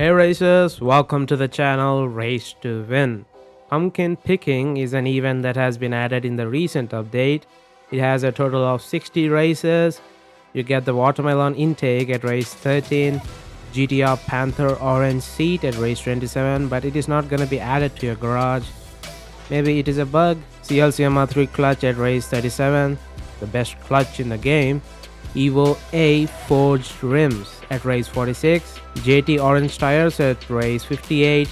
Hey racers, welcome to the channel Race to Win. Pumpkin picking is an event that has been added in the recent update. It has a total of 60 races. You get the watermelon intake at race 13, GTR Panther orange seat at race 27, but it is not going to be added to your garage. Maybe it is a bug. CLCMR3 clutch at race 37, the best clutch in the game. Evo A forged rims at race 46, JT orange tires at race 58.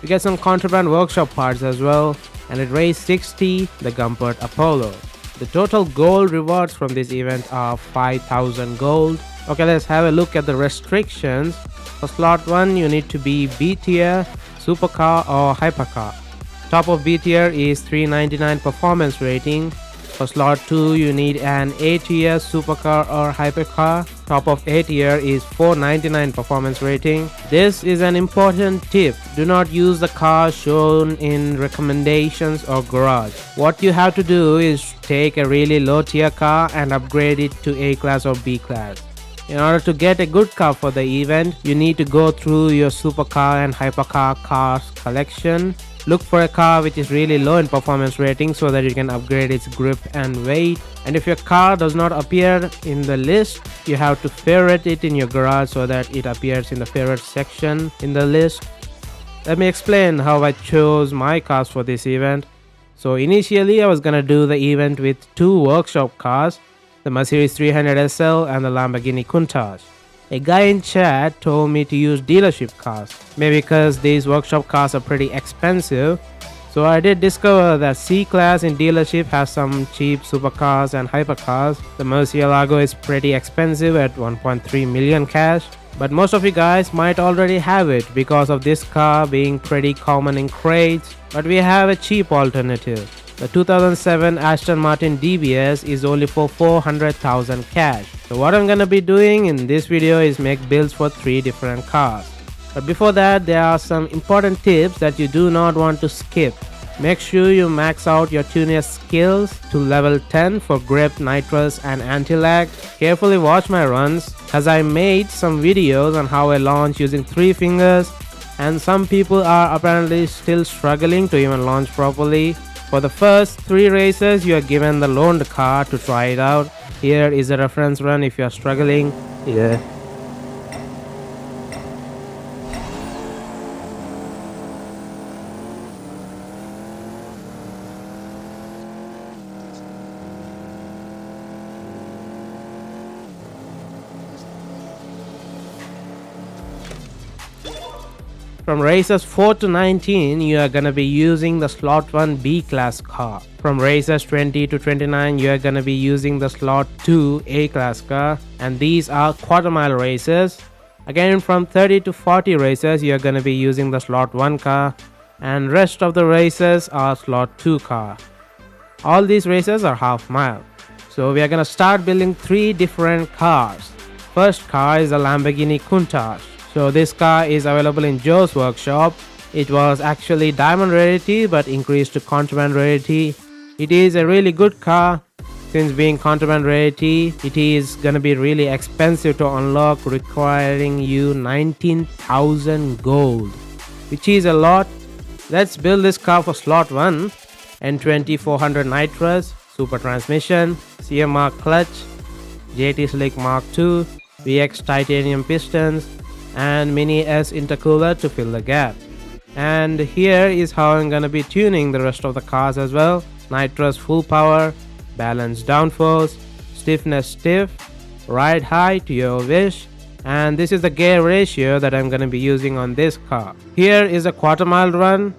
You get some contraband workshop parts as well, and at race 60, the Gumpert Apollo. The total gold rewards from this event are 5000 gold. Okay, let's have a look at the restrictions. For slot 1, you need to be B tier, supercar or hypercar. Top of B tier is 399 performance rating. For slot 2, you need an A tier supercar or hypercar. Top of A tier is 499 performance rating. This is an important tip. Do not use the car shown in recommendations or garage. What you have to do is take a really low tier car and upgrade it to A class or B class. In order to get a good car for the event, you need to go through your supercar and hypercar cars collection. Look for a car which is really low in performance rating so that you can upgrade its grip and weight. And if your car does not appear in the list, you have to ferret it in your garage so that it appears in the ferret section in the list. Let me explain how I chose my cars for this event. So initially I was gonna do the event with two workshop cars, the Mercedes 300 SL and the Lamborghini Countach. A guy in chat told me to use dealership cars, maybe because these workshop cars are pretty expensive. So I did discover that C class in dealership has some cheap supercars and hypercars. The Murcielago is pretty expensive at 1.3 million cash, but most of you guys might already have it because of this car being pretty common in crates, but we have a cheap alternative. The 2007 Aston Martin DBS is only for 400,000 cash. So what I'm gonna be doing in this video is make builds for 3 different cars. But before that, there are some important tips that you do not want to skip. Make sure you max out your tuner skills to level 10 for grip, nitrous and anti-lag. Carefully watch my runs, as I made some videos on how I launch using 3 fingers, and some people are apparently still struggling to even launch properly. For the first 3 races, you are given the loaned car to try it out. Here is a reference run if you are struggling. From races 4 to 19, you are gonna be using the slot 1 B class car. From races 20 to 29, you are gonna be using the slot 2 A class car, and these are quarter mile races. Again, from 30 to 40 races, you are gonna be using the slot 1 car, and rest of the races are slot 2 car. All these races are half mile. So we are gonna start building 3 different cars. First car is a Lamborghini Countach. So this car is available in Joe's workshop. It was actually diamond rarity but increased to contraband rarity. It is a really good car. Since being contraband rarity, it is gonna be really expensive to unlock, requiring you 19,000 gold, which is a lot. Let's build this car for slot 1. N20 400 nitrous, super transmission, CMR clutch, JT Slick Mark II, VX titanium pistons, and Mini S intercooler to fill the gap. And here is how I'm gonna be tuning the rest of the cars as well. Nitrous full power, balance downforce, stiffness stiff, ride high to your wish, and this is the gear ratio that I'm gonna be using on this car. Here is a quarter mile run.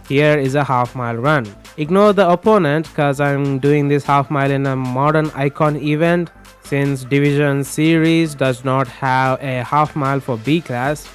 Here is a half mile run. Ignore the opponent cause I'm doing this half mile in a modern icon event, since division series does not have a half mile for B class.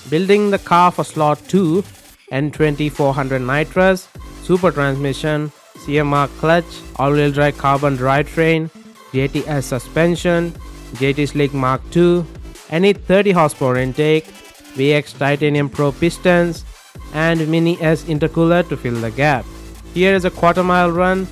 Building the car for slot 2, N20 400 nitrous, super transmission, CMR clutch, all-wheel drive carbon drivetrain, JTS suspension, JT Slick Mark II, any 30 horsepower intake, VX Titanium Pro pistons, and Mini S intercooler to fill the gap. Here is a quarter-mile run.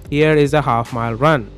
Here is a half-mile run.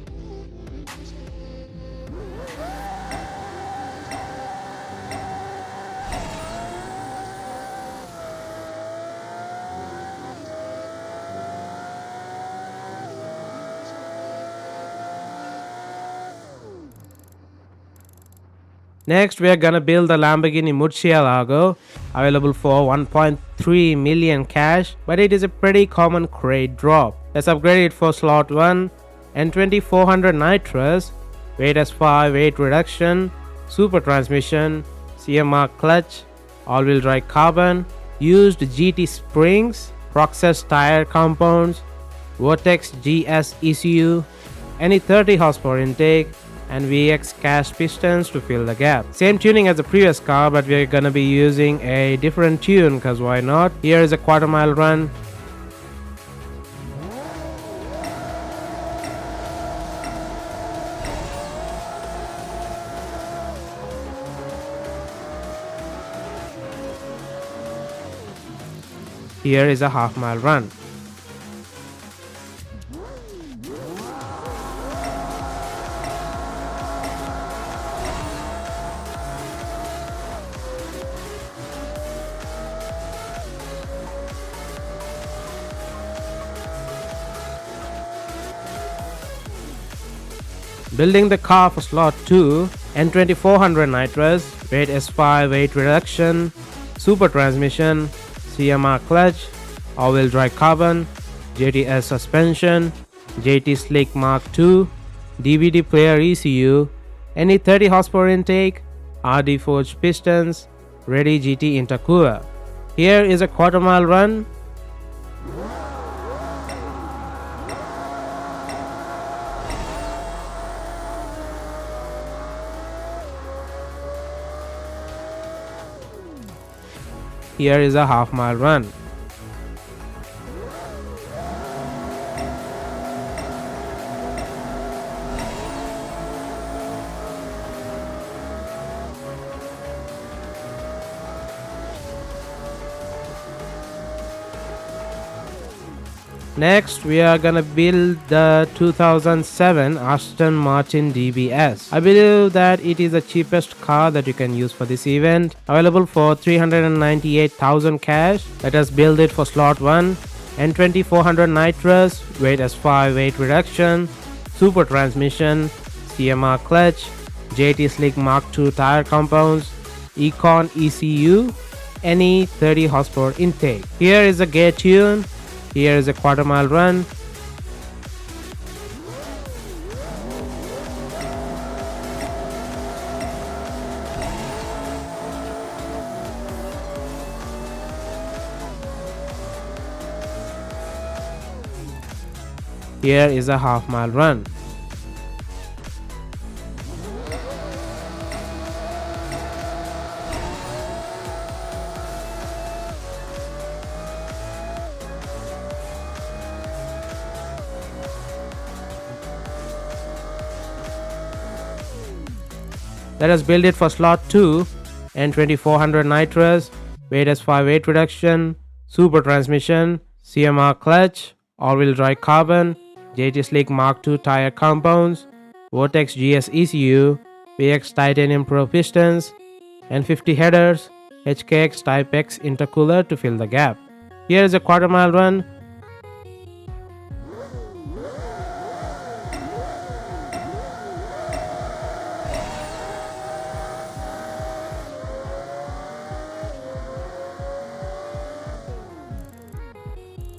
Next, we are gonna build the Lamborghini Murcielago, available for 1.3 million cash, but it is a pretty common crate drop. Let's upgrade it for slot 1, N2400 nitrous, weight S5, weight reduction, super transmission, CMR clutch, all-wheel drive carbon, used GT springs, Proxess tire compounds, Vortex GS ECU, any 30 horsepower intake, and VX cast pistons to fill the gap. Same tuning as the previous car, but we're gonna be using a different tune, cause why not? Here is a quarter-mile run. Here is a half-mile run. Building the car for slot 2, N2400 nitrous, weight S5, weight reduction, super transmission, CMR clutch, all-wheel drive carbon, JTS suspension, JT Slick Mark II, DVD player ECU, any 30 horsepower intake, RD forged pistons, ready GT intercooler. Here is a quarter-mile run. Here is a half-mile run. Next, we are gonna build the 2007 Aston Martin DBS. I believe that it is the cheapest car that you can use for this event. Available for 398,000 cash. Let us build it for slot 1. N2400 nitrous, weight S5, weight reduction, super transmission, CMR clutch, JT Slick Mark II tire compounds, Econ ECU, any 30 horsepower intake. Here is the gear tune. Here is a quarter-mile run. Here is a half-mile run. Let us build it for slot 2, N2400 nitrous, weight S5 weight reduction, super transmission, CMR clutch, all-wheel drive carbon, JT Slick Mark II tire compounds, Vortex GS ECU, VX Titanium Pro pistons, and 50 headers, HKX Type X intercooler to fill the gap. Here is a quarter-mile run.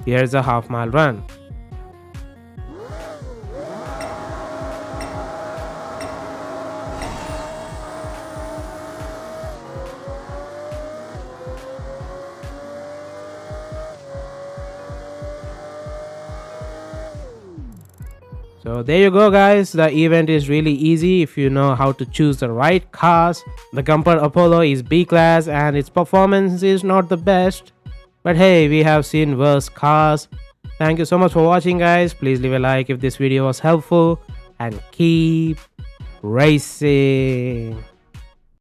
Here's a half-mile run. So there you go, guys. The event is really easy if you know how to choose the right cars. The Comfort Apollo is B class and its performance is not the best. But hey, we have seen worse cars. Thank you so much for watching, guys. Please leave a like if this video was helpful and keep racing.